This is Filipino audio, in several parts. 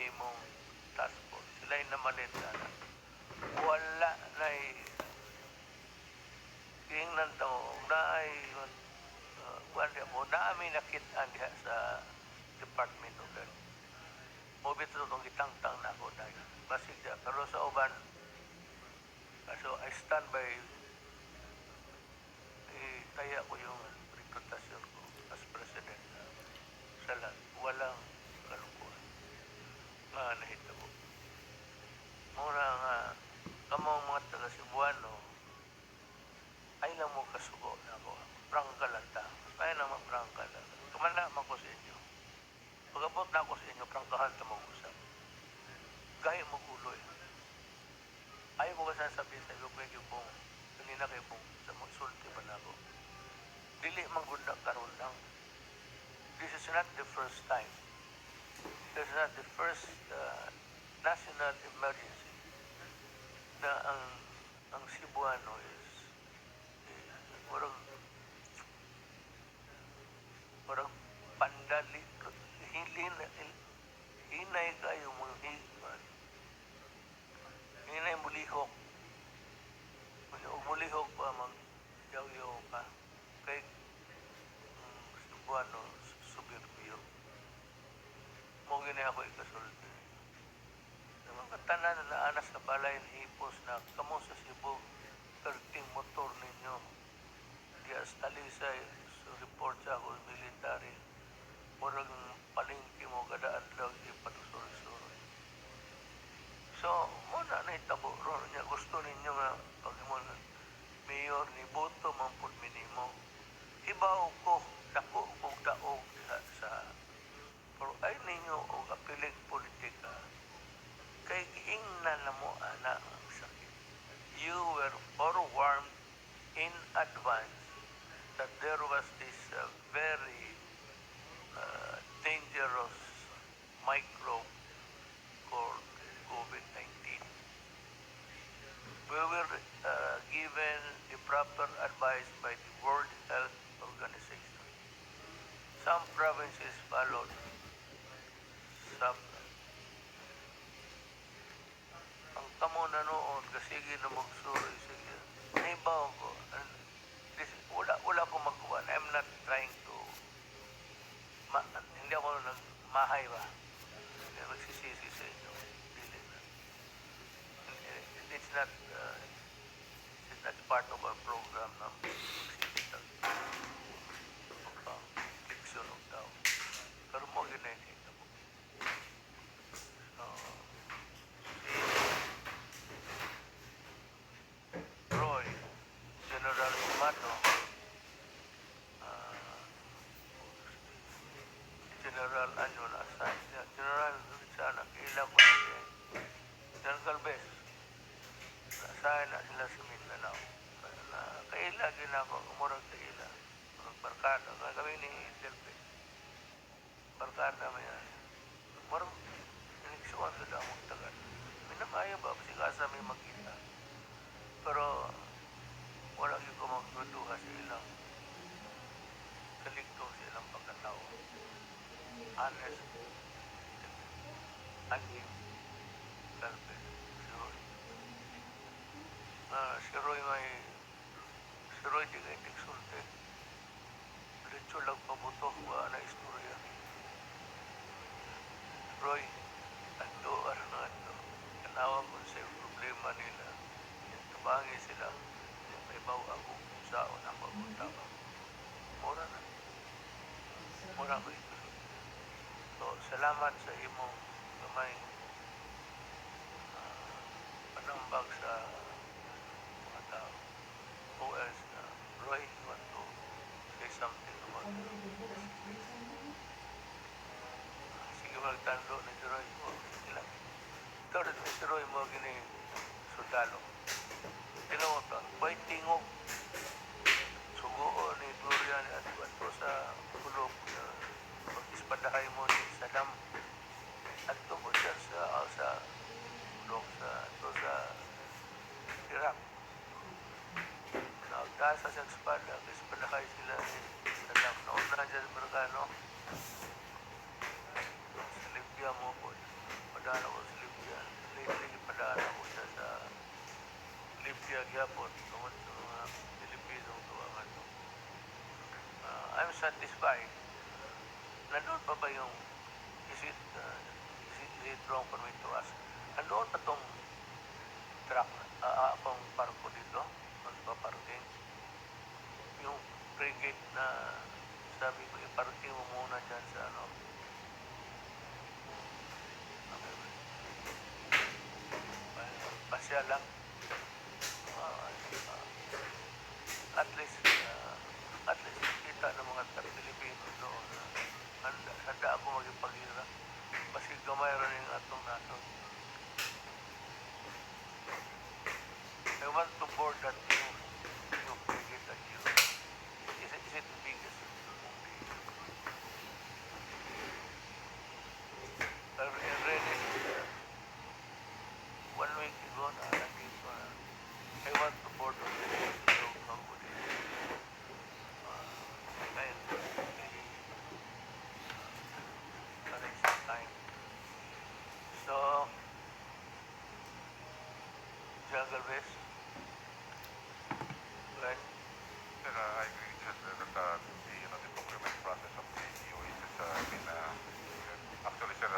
imong task force. Sila yung namalit na wala na tingnan to na ay na amin nakitaan diha sa Department of Health. Mobit ito itong itang-tang na ako dahil basig diya. Pero sa uban, so I stand by taya ko yung reputasyon ko as president sa lahat. Walang kalukuhan nga nahitabo. Muna nga, kamong mga taga-Cebuano, ay lang mo kasugo na ako. Prangka lang ta. Kaya naman prangka lang. Kumana man ko sa inyo. Pag-abot na ako sa inyo, prangkahan ta mag-usap. Gaya mo guloy. Ayaw ko ba sasabihin sa iyo, pwede pong, kanina kayo pong, sa mga sulti ba na ako. Dili manggunda karon lang. This is not the first time. This is not the first national emergency na ang Cebuano is parang pandali hinay kayo mga higman hinay mulihok pa mag-yaw-yaw ka kay Cebuano subirbio mo gini ako ikasulti sa mga tanan na anas na balay hipos na kamo sa Cebu karting motor ninyo dias talisay so report sa ako military murag palingki mo kada adlaw ipatusuri-suri so muna na itabo ron niya gusto ninyo nga pag mo mayor ni boto mampud minimo ibaw ko dako og daog sa pero ay ninyo og apilig politika kay giingnan na mo ana ang sakit you were forewarned in advance that there was this very dangerous microbe called COVID-19. We were given the proper advice by the World Health Organization. Some provinces followed some. Ang kamo na noon, kasige na magsuri, sige. Naibaw ko. Wala ko magawa. I'm not trying to hindi ako nagmahay ba. Hindi magsisisi sa inyo. Dili na. It's not part of our program na magsisita. Fiction of tao. Pero mo ginahita mo. Si Roy, General Umato, General Anyon Asay, General sana, kailan ko na General Galvez, nasahin na sila sa Mindanao. Kailan ginako, umurag kaila. Barkada, gagawin ni Delpe. Barkada mo yan. Umurag, iniksuan sa damang tagal. Minamaya ba, pasigasa may makita. Pero, wala yung kumagduduha sa ilang kaligtong sa ilang pagkatao. Honest, Anim, Galvez, si Roy. Si Roy di kayo tiksulte. Diretso lang pabuto, wala na istorya. Roy, ando, kanawa ko sa problema nila. Tabangi sila. May bawa ako saon ang pagbuntama. Mura na. Mura ko ito. So, salamat sa imong gamay panambag sa mga tao. Who else na Roy, you want to say something about it? Sige magtando ni si Roy. Sige lang. Ito rin ni si Roy mo gini sundalo. Tinaw ito, may tingog. Suguo ni Gloria ni Adwato sa kulog na pag-ispadahay mo ni Saddam. At tungkol siya sa kulog sa Iraq. Nagtasa sa espada, ispadahay sila ni Saddam. Noon na dyan sa Amerikano. Sa Libya mo po. satisfied. Nandun pa ba yung, is it wrong for me to ask? Nandun pa tong truck, akong parko dito? Ano ba parking? Yung frigate na sabi ko, iparking mo muna dyan sa ano. Pasya lang. At least kita ng mga Pilipino doon na handa ako magipag-ira. Kasi gamay rin yung atong nato. I want to board that new frigate that you. Is it the biggest? Already, 1 week ago na nandito na. I want to board on the new how would it and arrange some time. So, Jungle West. Right? Sir, I agree with you, sir, that the procurement process of the EOH has been actually, sir,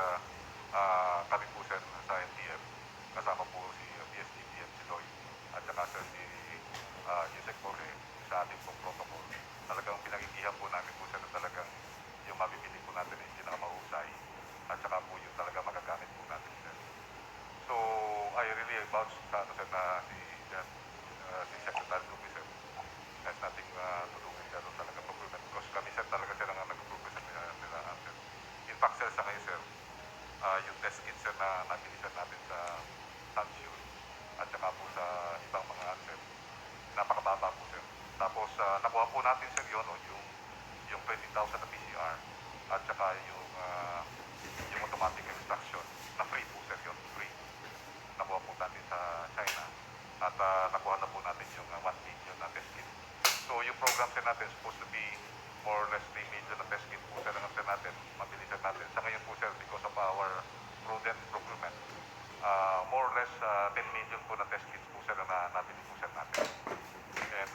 kami po, sir, sa NTF, kasama po si DSTTF, si Lloyd, at saka, sir, si Yusek Jorge sa ating pong protocol. Talagang pinag-igihan po namin po, sir, na talagang yung mabibili po natin ay pinakamahusay at saka po yung talaga magagamit po natin, sir. So, I really vouch sa ano, sir, na si Secretary Lupi, sir, has nothing to do with talaga procurement because kami, sir, talaga, sir, ang nag-approve, sir, nila, sir. In fact, sir, sa ngayon, sir, yung test kit, sir, na nabili, sir, natin sa Sansure at saka po sa ibang mga, sir, napakababa po, sir. Tapos, nakuha po natin, sir, yun, yung 20,000 na PCR at saka yung automatic extraction na free po, sir, yun, free. Nakuha po natin sa China at nakuha na po natin yung 1 million na test kit. So, yung program, sir, natin supposed to be more or less 3 million na test kit po, sir, ang sir natin, mabilisan natin. Sa ngayon po, sir, because of our prudent procurement, more or less 10 million po na test kits po, sir, na nabili po, sir, natin. And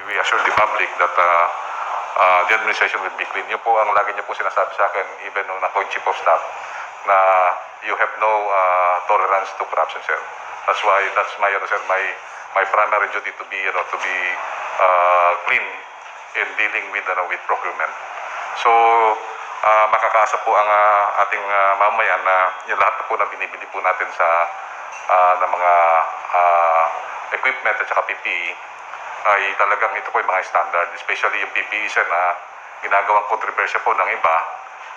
we assure the public that the administration will be clean. Yun po ang lagi niyo po sinasabi sa akin, even nung ako yung chief of staff, na you have no tolerance to corruption, sir. That's why sir, my primary duty to be clean in dealing with procurement. So makakaasa po ang ating mamamayan na yung lahat na po na binibili po natin sa ng mga equipment at saka PPE ay talagang ito po yung mga standard, especially yung PPE, sir, na ginagawang kontrobersya po ng iba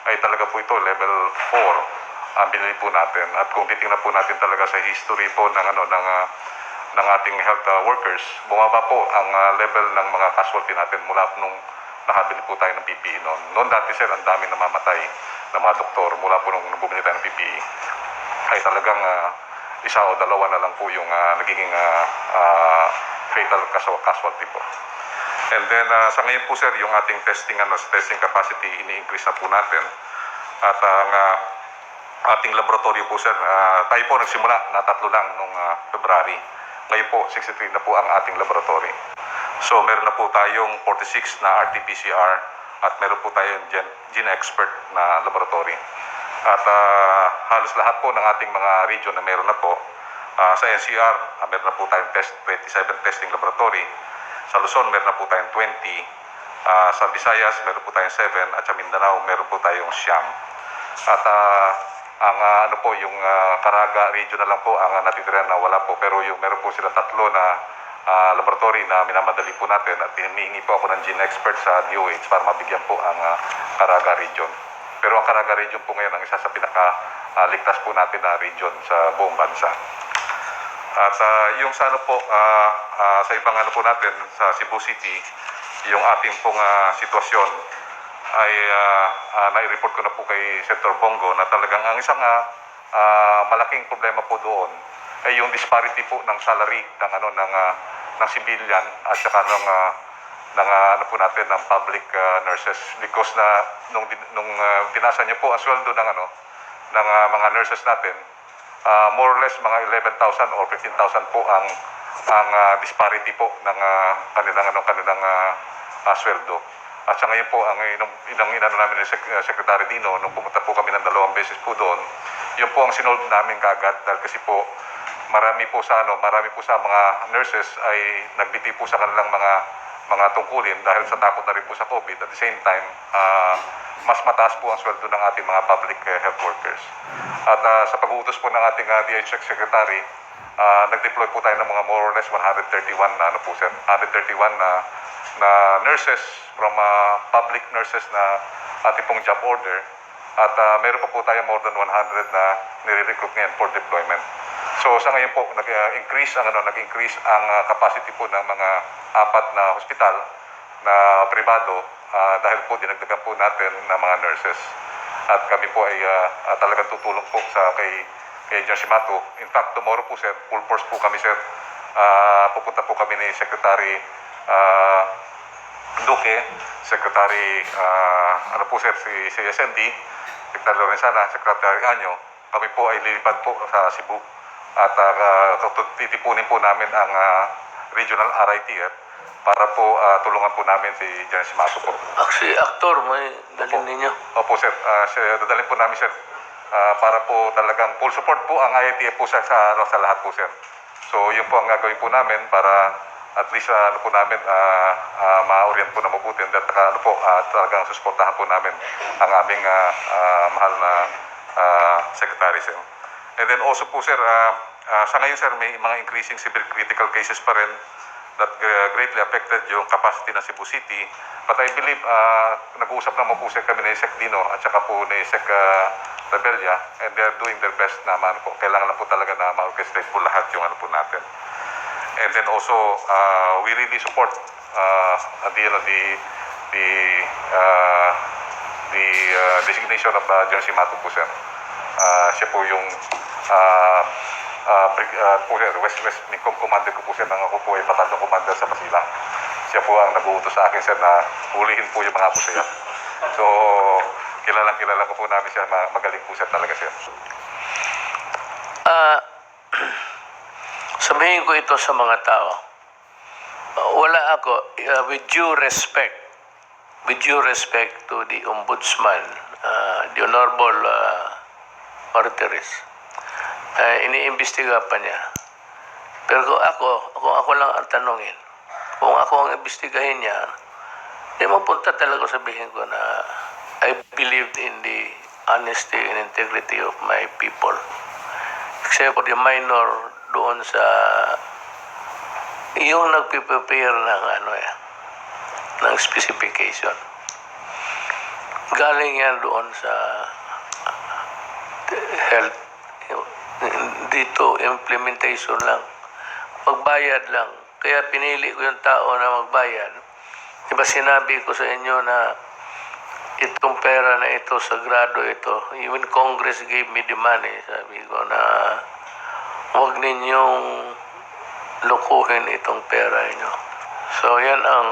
ay talaga po ito level 4 ang binili po natin. At kung titingnan po natin talaga sa history po ng ating health workers, bumaba po ang level ng mga casualty natin mula nung nakabili po tayo ng PPE noon. Noon dati, sir, ang dami namamatay ng mga doktor mula po nung bumili tayo ng PPE. Ay talagang isa o dalawa na lang po yung nagiging fatal casualty po. And then sa ngayon po, sir, yung ating testing capacity ini-increase na po natin. At ang ating laboratory po, sir, tayo po nagsimula na 3 lang nung February. Ngayon po 63 na po ang ating laboratory. So meron na po tayong 46 na RT-PCR at meron po tayong gene expert na laboratory. At halos lahat po ng ating mga region na meron na po. Sa NCR, meron na po tayong 27 testing laboratory. Sa Luzon, meron na po tayong 20. Sa Visayas, meron po tayong 7. At sa Mindanao, meron po tayong 9. At ang yung Caraga region na lang po ang natitira na wala po. Pero yung meron po sila 3 na laboratory na minamadali po natin. At hinihingi po ako ng gene expert sa DOH para mabigyan po ang Caraga region. Pero ang Caraga region po ngayon ang isa sa pinaka-ligtas po natin na region sa buong bansa. At yung sa sa ibang po natin sa Cebu City, yung ating pong sitwasyon ay nai-report ko na po kay Senator Bongo na talagang ang isang malaking problema po doon ay yung disparity po ng salary ng civilian at saka po natin ng public nurses, because na nung tinasa niyo po ang sweldo ng mga nurses natin, more or less mga 11,000 or 15,000 po ang disparity po ng kanilang sweldo. At sa ngayon po, ang inano namin ni Secretary Dino, nung pumunta po kami ng 2 beses po doon, yun po ang sinolve namin kagad dahil kasi po marami po sa mga nurses ay nagbiti po sa kanilang mga tungkulin dahil sa takot na rin po sa COVID. At the same time, mas mataas po ang sweldo ng ating mga public health workers. At sa pag-uutos po ng ating DHS Secretary, nag-deploy po tayo ng mga more or less 131 na nurses from public nurses na ating pong job order. At meron pa po tayo more than 100 na nire-recruit ngayon for deployment. So sa ngayon po, nag-increase ang capacity po ng mga 4 na hospital na pribado dahil po dinagdagan po natin ng mga nurses. At kami po ay talagang tutulong po kay John Simato. In fact, tomorrow po sir, full force po kami sir. Pupunta po kami ni Secretary Duque, Secretary si SND, Secretary Lorenzana, Secretary Anyo. Kami po ay lilipad po sa Cebu at titipunin po namin ang regional RITF para po tulungan po namin si General Simato po. Actually, aktor, may dalhin ninyo. Opo sir, dadalhin po namin sir para po talagang full support po ang IITF po sa lahat po sir. So yun po ang gagawin po namin para at least ma-orient po na mabuti at talagang susuportahan po namin ang aming mahal na secretary sir. And then also po sir, sa ngayon sir may mga increasing severe critical cases pa rin that greatly affected yung capacity ng Cebu City. But I believe nag-uusap naman po sir kami ni Sec Dino at saka po ni Sec Rebella, and they're doing their best na kailangan lang po talaga na ma-orchestrate po lahat yung po natin. And then also, we really support the designation of General Simato po sir. Siya po yung West Mingcom Commander ko po sir, nang ako po ay Batalyon Commander sa Basilang. Siya po ang nag-uutos sa akin sir na hulihin po yung mga busaya. So, kilala ko po namin siya, magaling po sir talaga sir. Sabihin ko ito sa mga tao. Wala ako, with due respect to the Ombudsman, the Honorable Martires, iniimbestiga pa niya. Pero kung ako lang ang tanongin, kung ako ang imbestigahin niya, di mapunta talaga sabihin ko na I believed in the honesty and integrity of my people. Except for the minor doon sa yung nagpiprepare ng specification. Galing yan doon sa health. Dito, implementation lang. Magbayad lang. Kaya pinili ko yung tao na magbayad. Diba sinabi ko sa inyo na itong pera na ito, sagrado ito. Even Congress gave me the money. Sabi ko na huwag ninyong lukuhin itong pera nyo. So yan ang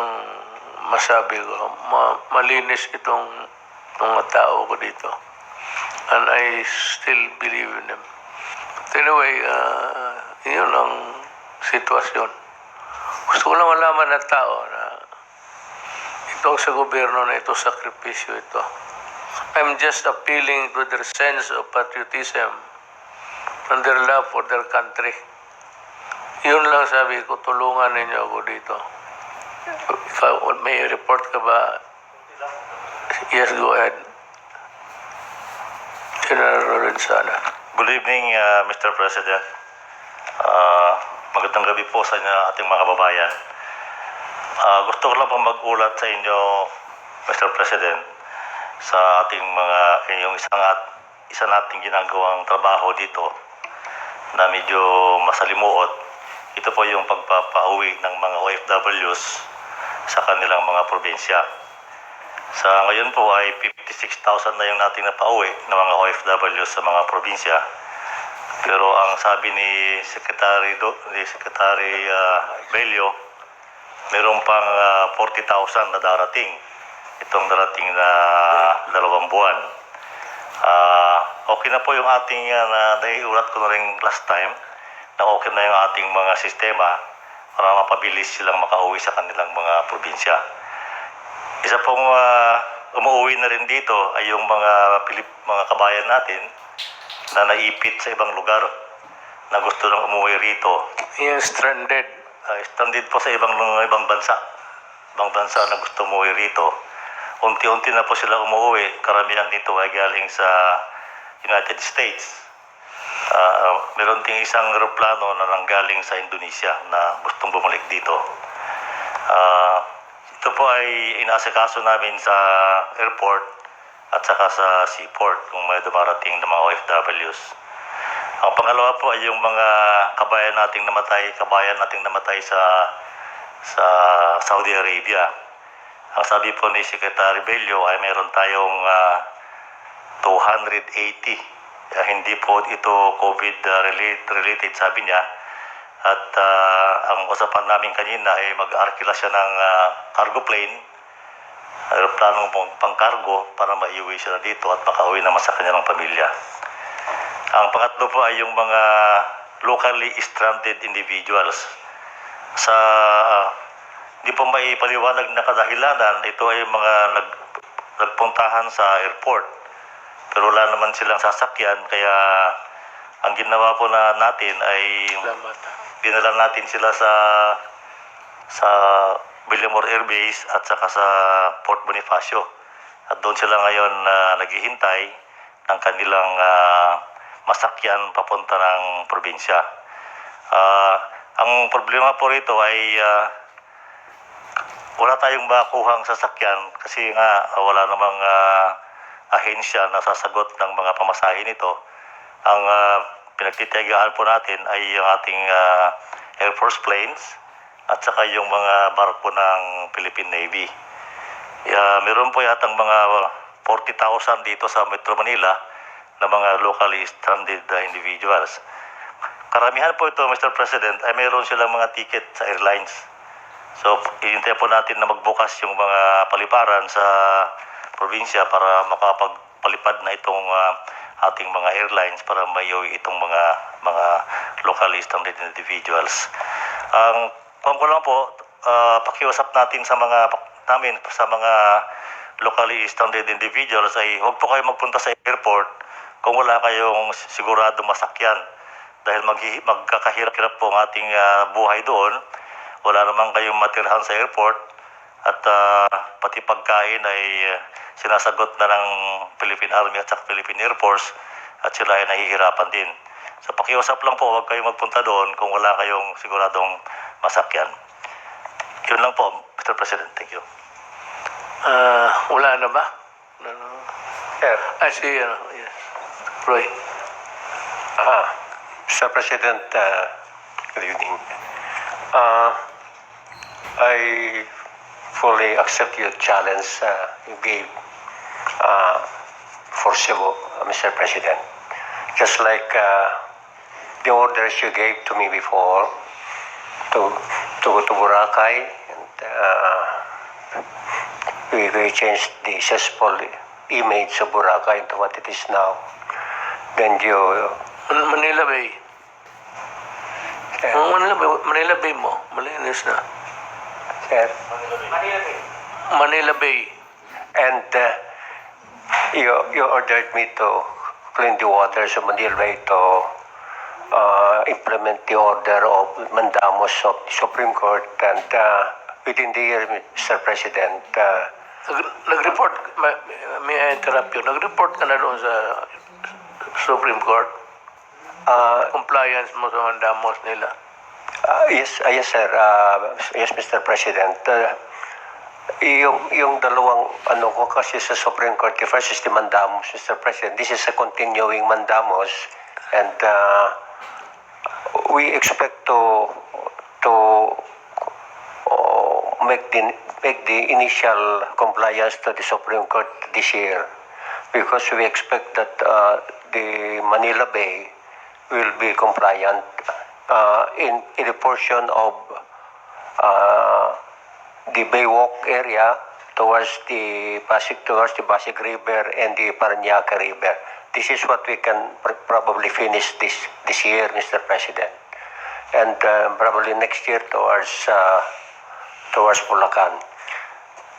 masabi ko. Malinis itong mga tao ko dito. And I still believe in them. But anyway, yun ang sitwasyon. Gusto ko lang malaman ng tao na itong sa gobyerno na ito, sakripisyo ito. I'm just appealing to their sense of patriotism and their love for their country. Yun lang sabi ko, tulungan ninyo ako dito. May report ka ba? Yes, go ahead. General Lorenzana. Good evening, Mr. President. Magandang gabi po sa inyo ating mga kababayan. Gusto ko lang pong mag-ulat sa inyo, Mr. President, sa ating yung isa nating ginagawang trabaho dito na medyo masalimuot. Ito po yung pagpapauwi ng mga OFWs sa kanilang mga probinsya. Sa ngayon po ay 56,000 na yung nating napauwi ng mga OFWs sa mga probinsya. Pero ang sabi ni Secretary Bello, mayroon pang 40,000 na darating. Itong darating na 2 buwan. Okay na po yung ating naiulat ko na rin last time na okay na yung ating mga sistema para mapabilis silang makauwi sa kanilang mga probinsya. Isa pong umuwi na rin dito ay yung mga kabayan natin na naipit sa ibang lugar na gusto nang umuwi rito. Yung stranded. Stranded po sa ibang bansa. Ibang bansa na gusto umuwi rito. Unti-unti na po sila umuwi. Karamihan dito ay galing sa United States. Meron ding isang aeroplano na nanggaling sa Indonesia na gustong bumalik dito. Ito po ay inaasikaso namin sa airport at saka sa seaport kung may dumarating na mga OFWs. Ang pangalawa po ay yung mga kabayan nating namatay sa Saudi Arabia. Ang sabi po ni Secretary Bello ay meron tayong 280. Hindi po ito COVID-related, sabi niya. At ang usapan namin kanina ay mag-arkila siya ng cargo plane, aeroplanong pang-cargo para maiuwi siya dito at makauwi naman sa kanyang pamilya. Ang pangatlo po ay yung mga locally stranded individuals. Hindi po may paliwanag na kadahilanan, ito ay mga nagpuntahan sa airport. Pero wala naman silang sasakyan, kaya ang ginawa po natin ay dinala natin sila sa Villamor Air Base at saka sa Port Bonifacio. At doon sila ngayon naghihintay ng kanilang masakyan papunta ng probinsya. Ang problema po rito ay wala tayong makuhang sasakyan kasi nga wala namang ahensya na sasagot ng mga pamasahe nito. Ang pinagtitiyagaan po natin ay yung ating Air Force planes at saka yung mga barko ng Philippine Navy. Meron po yatang mga 40,000 dito sa Metro Manila na mga locally stranded individuals. Karamihan po ito, Mr. President, ay meron silang mga ticket sa airlines. So, ihintay po natin na magbukas yung mga paliparan sa probinsya para makapagpalipad na itong ating mga airlines para maiuwi itong mga locally stranded individuals. Kung ko lang po, pakiusap natin sa mga locally stranded individuals ay huwag po kayo magpunta sa airport kung wala kayong siguradong masakyan. Dahil magkakahirap-hirap po ang ating buhay doon. Wala naman kayong matirhan sa airport at pati pagkain ay sinasagot na ng Philippine Army at saka Philippine Air Force at sila ay nahihirapan din. So pakiusap lang po, huwag kayong magpunta doon kung wala kayong siguradong masakyan. Yun lang po, Mr. President. Thank you. Wala na ba? Sir, Yes. Roy. Mr. President, good evening. I fully accept your challenge you gave for Cebu, Mr. President. Just like the orders you gave to me before to go to Boracay, and we changed the successful image of Boracay into what it is now. Then you... Manila Bay. Manila Bay mo. Malinis na. Sir, Manila Bay. and you ordered me to clean the waters of Manila Bay to implement the order of mandamus of the Supreme Court, and within the year, Mr. President, Nag-report, may I interrupt you? Nag-report ka na doon sa Supreme Court? Compliance mo sa mandamos nila? yes, sir. Yes, Mr. President. Yung dalawang ko kasi sa Supreme Court, the first is the mandamus, Mr. President. This is a continuing mandamus, and we expect to make the initial compliance to the Supreme Court this year, because we expect that the Manila Bay will be compliant in a portion of the Baywalk area towards the Pasig River and the Parañaque River. This is what we can probably finish this year, Mr. President, and probably next year towards Bulacan.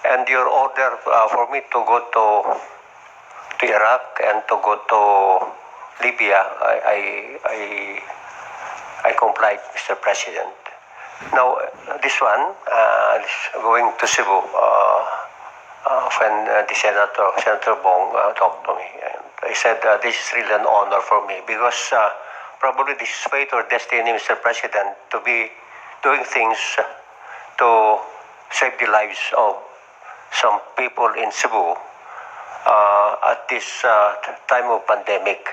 And your order for me to go to Iraq and to go to Libya, I complied, Mr. President. Now, this one, going to Cebu, when the Senator Bong talked to me, and I said, this is really an honor for me because probably this is fate or destiny, Mr. President, to be doing things to save the lives of some people in Cebu at this time of pandemic.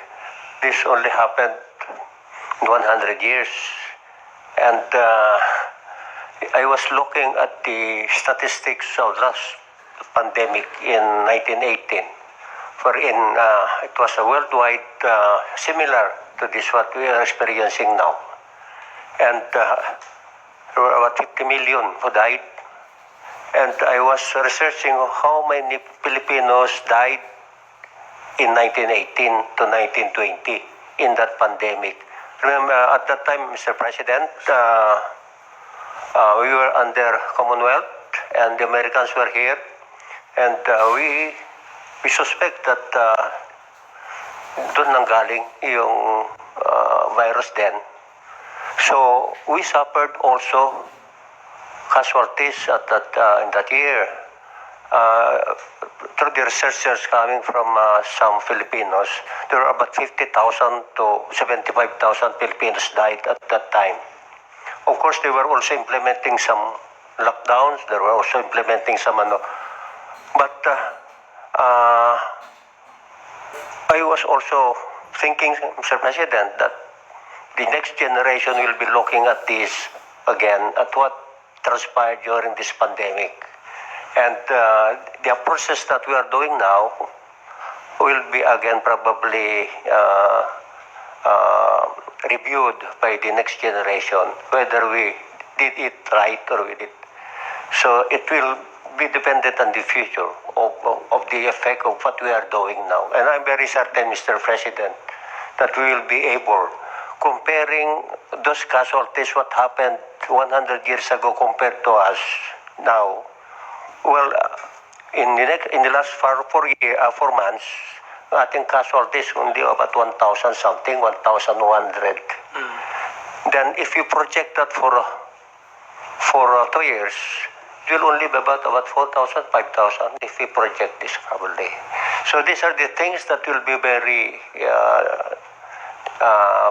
This only happened in 100 years. And I was looking at the statistics of last pandemic in 1918, wherein it was a worldwide similar to this what we are experiencing now. And there were about 50 million who died. And I was researching how many Filipinos died in 1918 to 1920 in that pandemic. Remember, at that time, Mr. President, we were under Commonwealth and the Americans were here. And we suspect that doon nanggaling yung virus then. So we suffered also casualties in that year. Through the researchers coming from some Filipinos, there were about 50,000 to 75,000 Filipinos died at that time. Of course, they were also implementing some lockdowns. They were also implementing some But I was also thinking, Mr. President, that the next generation will be looking at this again, at what transpired during this pandemic. And the approaches that we are doing now will be again probably reviewed by the next generation, whether we did it right or we did. So it will be dependent on the future of the effect of what we are doing now. And I'm very certain, Mr. President, that we will be able, comparing those casualties, what happened 100 years ago compared to us now. Well, in the last 4 months, ating casualties only about 1,000 something, 1,100. Then if you project that for 2 years, it will only be about 4,000, 5,000 if we project this probably. So these are the things that will be very,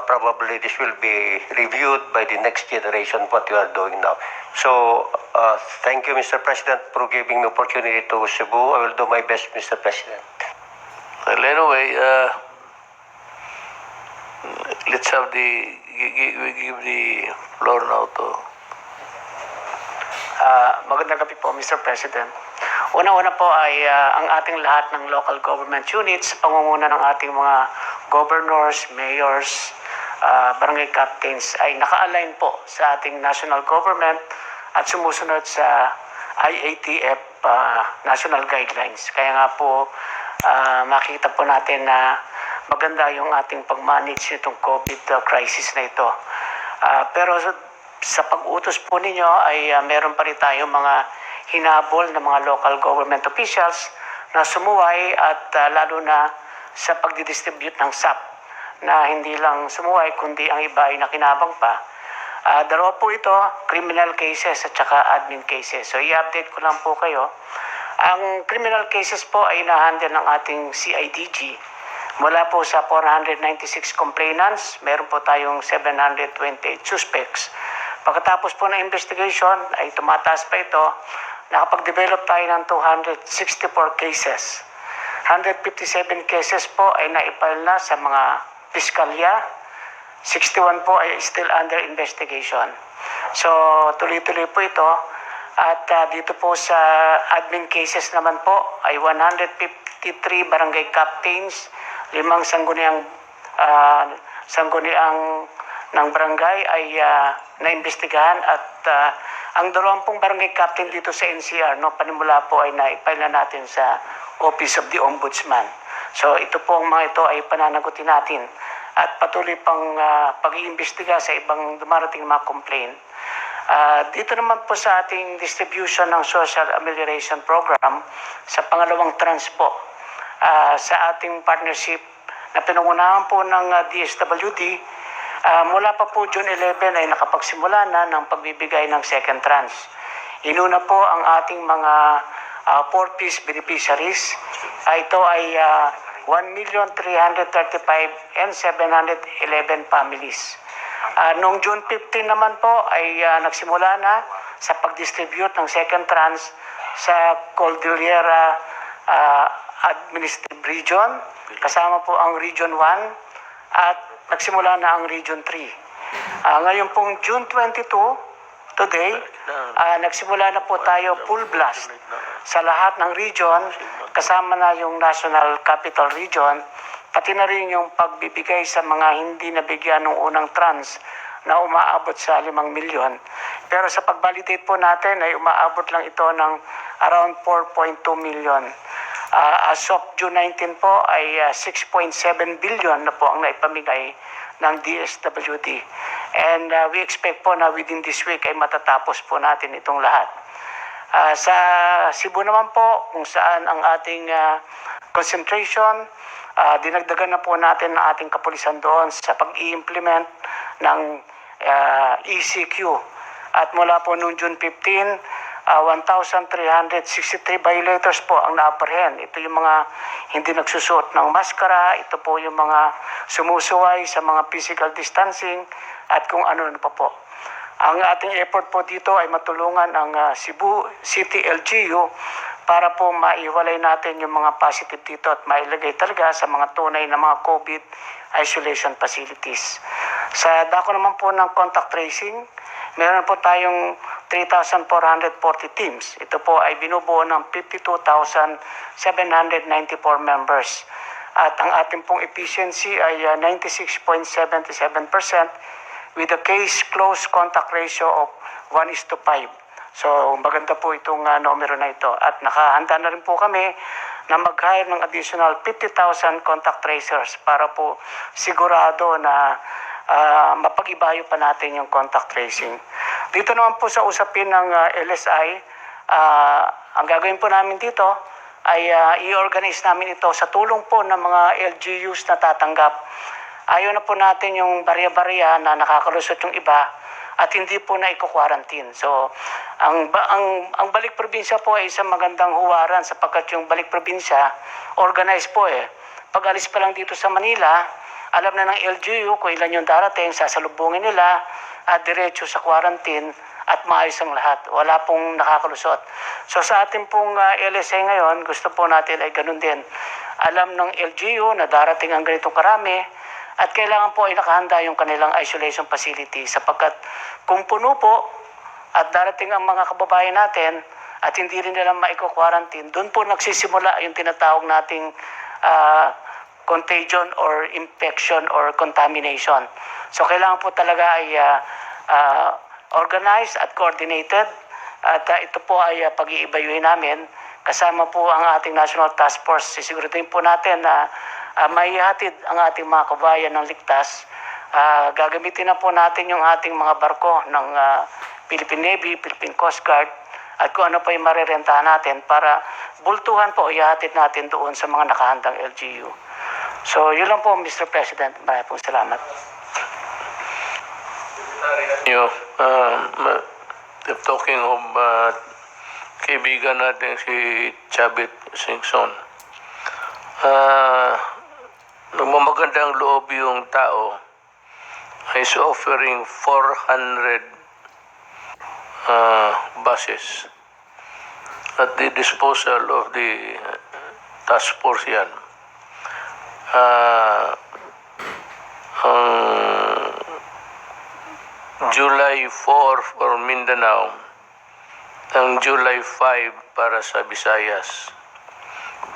probably this will be reviewed by the next generation what we are doing now. So thank you, Mr. President, for giving me opportunity to Cebu. I will do my best, Mr. President. Well, anyway, let's have we give the floor now to... Magandang gabi po, Mr. President. Una-una po ay ang ating lahat ng local government units, pangunguna ng ating mga governors, mayors, barangay captains ay naka-align po sa ating national government at sumusunod sa IATF national guidelines. Kaya nga po makita po natin na maganda yung ating pag-manage nitong COVID crisis na ito. Pero sa pag-utos po ninyo ay meron pa rin tayong mga hinabol ng mga local government officials na sumuway at lalo na sa pagdidistribute ng SAP na hindi lang sumuway kundi ang iba ay nakinabang pa. Dalawa po ito, criminal cases at saka admin cases. So i-update ko lang po kayo. Ang criminal cases po ay na-handle ng ating CIDG. Mula po sa 496 complainants, meron po tayong 728 suspects. Pagkatapos po ng investigation ay tumataas pa ito, nakapag-develop tayo ng 264 cases. 157 cases po ay naipile na sa mga piskalya, 61 po ay still under investigation. So tuloy-tuloy po ito at dito po sa admin cases naman po ay 153 barangay captains, 5 sangguniang ng barangay ay naimbestigahan at ang 20 barangay captain dito sa NCR panimula po ay naipile na natin sa Office of the Ombudsman. So ito po ang mga ito ay pananagutin natin at patuloy pang pag-iimbestiga sa ibang dumarating mga complaint. Dito naman po sa ating distribution ng Social Amelioration Program, sa pangalawang tranche po, sa ating partnership na pinangunahan po ng DSWD, mula pa po June 11 ay nakapagsimula na ng pagbibigay ng second tranche. Inuna po ang ating mga 4-piece beneficiaries. Ito ay 1,335,711 families. Noong June 15 naman po ay nagsimula na sa pag-distribute ng second tranche sa Cordillera Administrative Region, kasama po ang Region 1 at nagsimula na ang Region 3. Ngayon pong June 22, today, nagsimula na po tayo full blast sa lahat ng region, kasama na yung National Capital Region, pati na rin yung pagbibigay sa mga hindi nabigyan ng unang tranche na umaabot sa 5 milyon. Pero sa pag-validate po natin ay umaabot lang ito ng around 4.2 million. As of June 19 po ay 6.7 billion na po ang naipamigay ng DSWD. And we expect po na within this week ay matatapos po natin itong lahat. Sa Cebu naman po, kung saan ang ating concentration, dinagdagan na po natin ang ating kapulisan doon sa pag-i-implement ng ECQ. At mula po noong June 15, 1,363 violators po ang na-apprehend. Ito yung mga hindi nagsusuot ng maskara, ito po yung mga sumusuway sa mga physical distancing at kung ano pa po. Ang ating effort po dito ay matulungan ang Cebu City LGU para po maiwalay natin yung mga positive dito at mailagay talaga sa mga tunay na mga COVID isolation facilities. Sa dako naman po ng contact tracing, meron po tayong 3,440 teams. Ito po ay binubuo ng 52,794 members. At ang ating pong efficiency ay 96.77% with a case close contact ratio of 1:5. So maganda po itong numero na ito. At nakahanda na rin po kami na mag-hire ng additional 50,000 contact tracers para po sigurado na mapag-ibayo pa natin yung contact tracing. Dito naman po sa usapin ng LSI, ang gagawin po namin dito ay i-organize namin ito sa tulong po ng mga LGUs na tatanggap. Ayaw na po natin yung barya-barya na nakakalusot yung iba at hindi po na i-quarantine. So, ang balik probinsya po ay isang magandang huwaran sapagkat yung balik probinsya, organized po eh. Pag alis pa lang dito sa Manila, alam na ng LGU kung ilan yung darating, sasalubungin nila at diretso sa quarantine at maayos ang lahat. Wala pong nakakalusot. So sa ating pong LSA ngayon, gusto po natin ay ganun din. Alam ng LGU na darating ang ganitong karami at kailangan po ay nakahanda yung kanilang isolation facility sapagkat kung puno po at darating ang mga kababayan natin at hindi rin nila maiko-quarantine, doon po nagsisimula yung tinatawag nating contagion or infection or contamination. So kailangan po talaga ay organized at coordinated at ito po ay pag-iibayuhin namin kasama po ang ating National Task Force. Sisiguraduhin po natin na maihatid ang ating mga kabayan ng ligtas. Gagamitin na po natin yung ating mga barko ng Philippine Navy, Philippine Coast Guard at kung ano pa yung marerentahan natin para bultuhan po ihatid natin doon sa mga nakahandang LGU. So, yun lang po, Mr. President. Maraming pong salamat. Talking of kaibigan natin si Chavit Singson, nagmamagandang loob yung tao is offering 400 buses at the disposal of the task force yan. July 4 for Mindanao, ang July 5 para sa Visayas.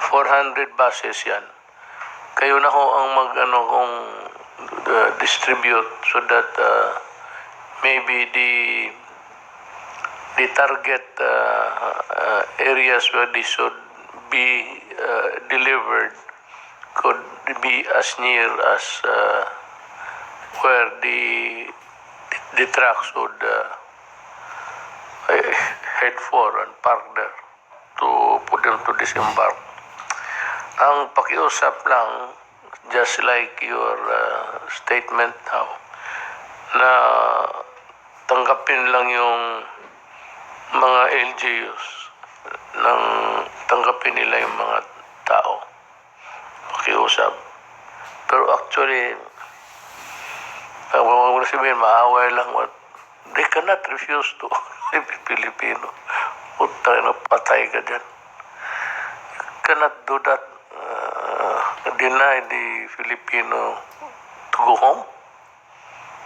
400 buses yan. Kayo na ho ang kung distribute so that maybe the target areas where this should be delivered could be as near as where the trucks head for and park there for them to disembark. Ang pakiusap lang, just like your statement now, na tanggapin lang yung mga LGUs, nang tanggapin nila yung mga tao. Pakiusap. Pero actually, huwag mo sabihin, maaway lang. They cannot refuse to live in Filipino. Puta na, patay ka dyan. Cannot do that. Deny the Filipino to go home.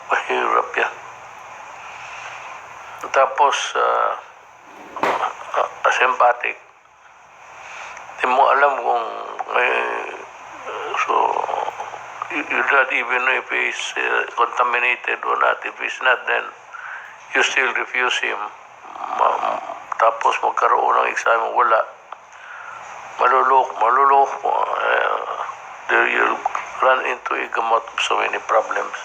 Mahirap yan. Tapos, asympatic. Di mo alam kung may... so, you don't even know if he's contaminated or not. If he's not, then you still refuse him. Tapos magkaroon ng examen, wala. Maluloko. There you'll run into a gamot of so many problems.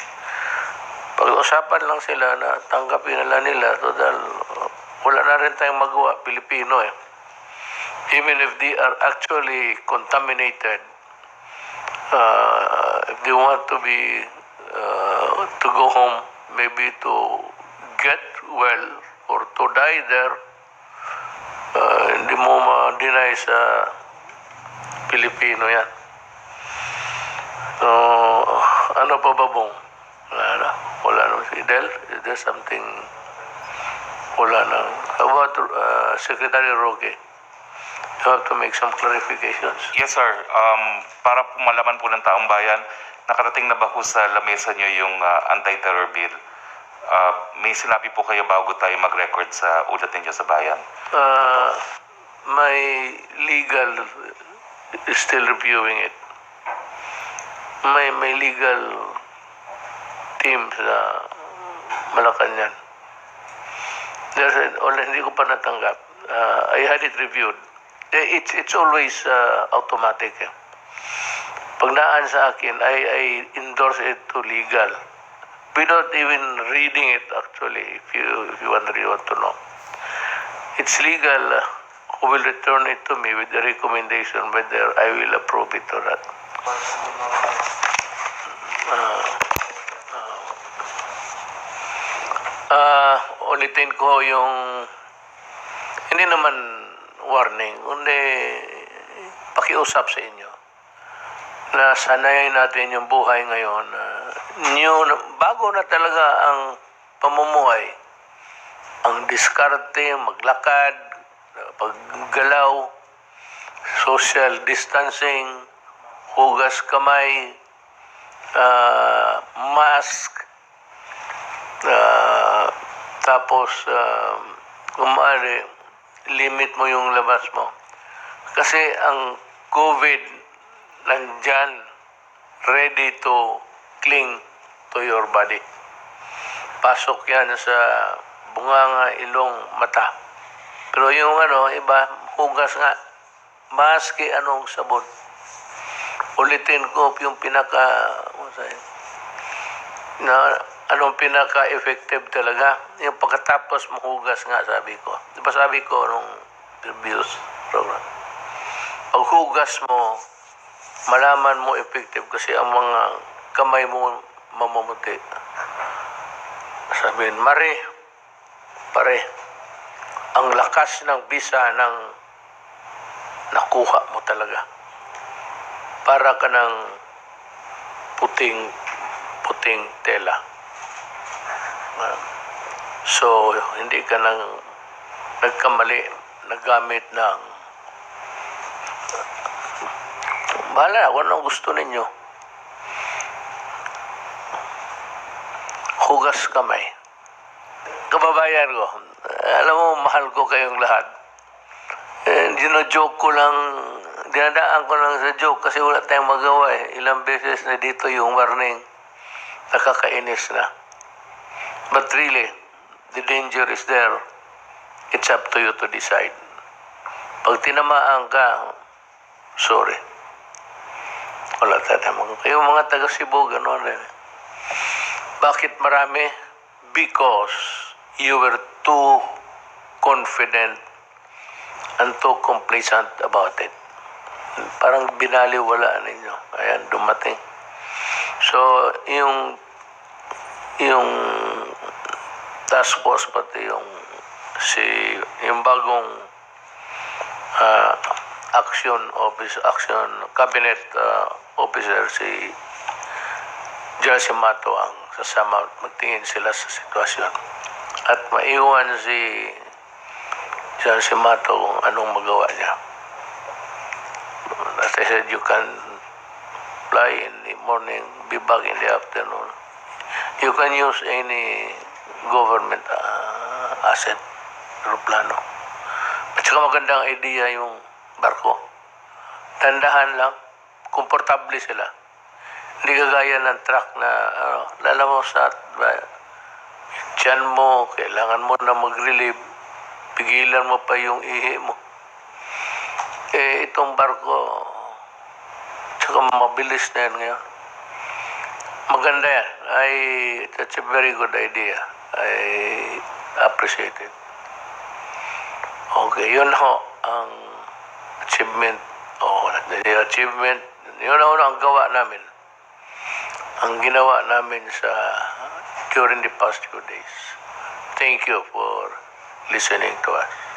Pag-usapan lang sila na tanggapin nila total, wala na rin tayong magawa, Pilipino eh. Even if they are actually contaminated, if they want to be, to go home, maybe to get well or to die there, hindi mo ma-deny sa Pilipino yan. So, ano pa ba bong? Wala na. Fidel, is there something? Wala na. How about Secretary Roque? You have to make some clarifications. Yes, sir. Para po malaman po ng taong bayan, nakarating na ba po sa lamesa niyo yung anti-terror bill? May sinabi po kayo bago tayo mag-record sa ulat ninyo sa bayan? My legal is still reviewing it. May legal team sa Malacanang. Hindi ko pa natanggap. I had it reviewed. It's always automatic. Pag naan sa akin, I endorse it to legal. Without even reading it, actually, if you really want to know. It's legal who will return it to me with the recommendation whether I will approve it or not. Ulitin ko yung hindi naman warning, kundi pakiusap sa inyo na sanayin natin yung buhay ngayon. Bago na talaga ang pamumuhay, ang diskarte, maglakad, paggalaw, social distancing, hugas kamay, mask, tapos kung maaari, limit mo yung labas mo. Kasi ang COVID nandyan, ready to cling to your body. Pasok yan sa bunganga, ilong, mata. Pero yung iba, hugas nga, maski anong sabon. Ulitin ko yung anong pinaka-effective talaga. Yung pagkatapos mahugas nga, sabi ko. Diba sabi ko nung previous program? Pag hugas mo, malaman mo effective kasi ang mga kamay mo mamumuti. Sabihin, pare, ang lakas ng bisa ng nakuha mo talaga. Para ka ng puting tela. So, hindi ka nang nagkamali, naggamit ng bahala, kung anong gusto ninyo. Hugas kamay. Kababayan ko, alam mo, mahal ko kayong lahat. Dino-joke ko lang, dinadaan ko lang sa joke kasi wala tayong magawa eh. Ilang beses na dito yung warning, nakakainis na. But really, the danger is there. It's up to you to decide. Pag tinamaan ka, sorry. Wala tayo. Yung mga taga Cebu, gano'n rin. Bakit marami? Because you were too confident and too complacent about it. Parang binaliwala ninyo. Ayan, dumating. So, yung task force, pati yung bagong action cabinet officer, si Jesse Mato ang sasama, magtingin sila sa sitwasyon. At maiwan si Jesse Mato kung anong magawa niya. As I said, you can fly in the morning, be back in the afternoon. You can use any government asset, aeroplano. At saka magandang idea yung barko. Tandahan lang, komportable sila. Hindi kagaya ng truck na, lala mo sa tiyan mo, kailangan mo na mag-relieve, pigilan mo pa yung ihi mo. Itong barko, tsaka mabilis na yan ngayon. Maganda yan. That's a very good idea. I appreciate it. Okay, yun ho ang achievement. Yun ho ang gawa namin. Ang ginawa namin during the past few days. Thank you for listening to us.